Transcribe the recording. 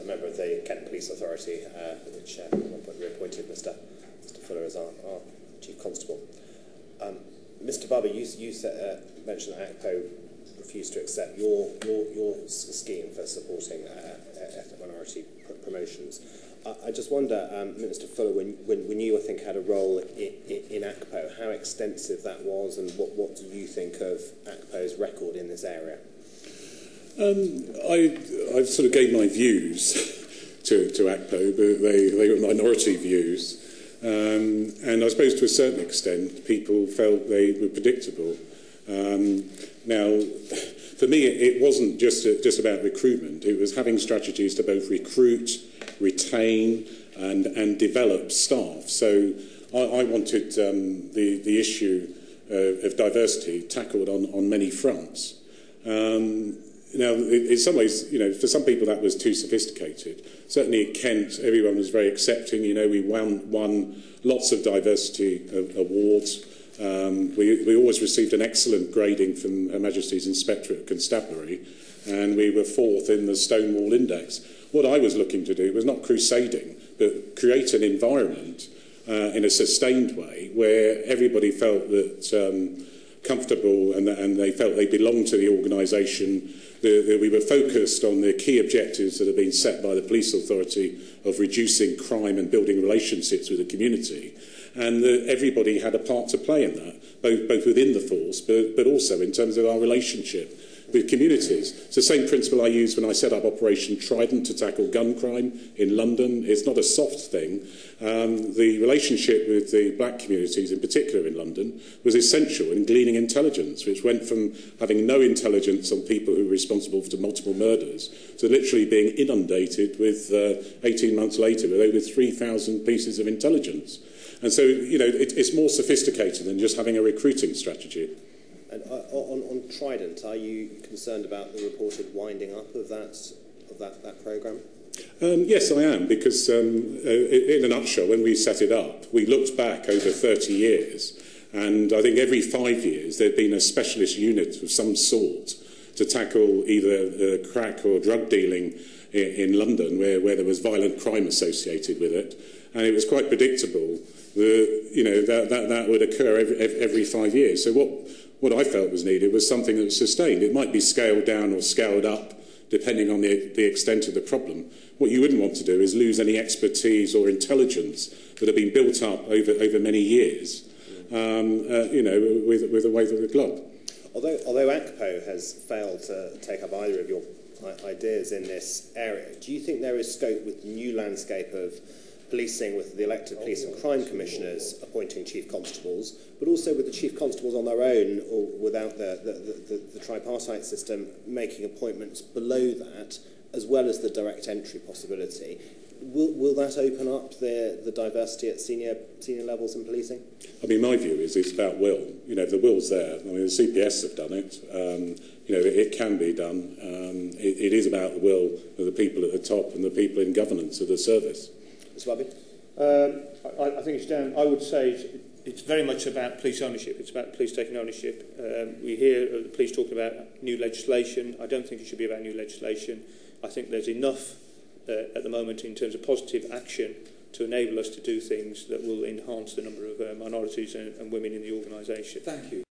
a member of the Kent Police Authority, which at one point reappointed Mr. Fuller as our Chief Constable. Mr. Babu, you mentioned that ACPO refused to accept your scheme for supporting ethnic minority promotions. I just wonder, Mr. Fuller, when you, I think, had a role in ACPO, how extensive that was, and what do you think of ACPO's record in this area? I sort of gave my views to ACPO, but they were minority views. And I suppose to a certain extent, people felt they were predictable. Now, for me, it wasn't just about recruitment. It was having strategies to both recruit, retain, and develop staff. So I wanted the issue of diversity tackled on many fronts. Now, in some ways, for some people that was too sophisticated. Certainly at Kent, everyone was very accepting. We won lots of diversity awards. We always received an excellent grading from Her Majesty's Inspectorate of Constabulary, and we were 4th in the Stonewall Index. What I was looking to do was not crusading, but create an environment in a sustained way where everybody felt that comfortable and they felt they belonged to the organisation, that we were focused on the key objectives that have been set by the police authority of reducing crime and building relationships with the community, and that everybody had a part to play in that, both within the force, but also in terms of our relationship with communities. It's the same principle I used when I set up Operation Trident to tackle gun crime in London. It's not a soft thing. The relationship with the black communities, in particular in London, was essential in gleaning intelligence, which went from having no intelligence on people who were responsible for multiple murders to literally being inundated with, 18 months later, with over 3,000 pieces of intelligence. And so, it's more sophisticated than just having a recruiting strategy. And on Trident, are you concerned about the reported winding up of that programme? Yes, I am, because in a nutshell, when we set it up, we looked back over 30 years, and I think every 5 years there'd been a specialist unit of some sort to tackle either crack or drug dealing in London, where there was violent crime associated with it, and it was quite predictable that that would occur every 5 years. So what I felt was needed was something that was sustained. It might be scaled down or scaled up, depending on the extent of the problem. What you wouldn't want to do is lose any expertise or intelligence that have been built up over many years, with a wave of the glove. Although ACPO has failed to take up either of your ideas in this area, do you think there is scope with the new landscape of policing, with the elected police and crime commissioners appointing chief constables, but also with the chief constables on their own or without the tripartite system making appointments below that, as well as the direct entry possibility? Will that open up the diversity at senior levels in policing? I mean, my view is it's about will. If the will's there, I mean, the CPS have done it. It can be done. It is about the will of the people at the top and the people in governance of the service. Mr. Babu? I think it's down. I would say it's very much about police ownership. It's about police taking ownership. We hear the police talking about new legislation. I don't think it should be about new legislation. I think there's enough at the moment in terms of positive action to enable us to do things that will enhance the number of minorities and women in the organisation. Thank you.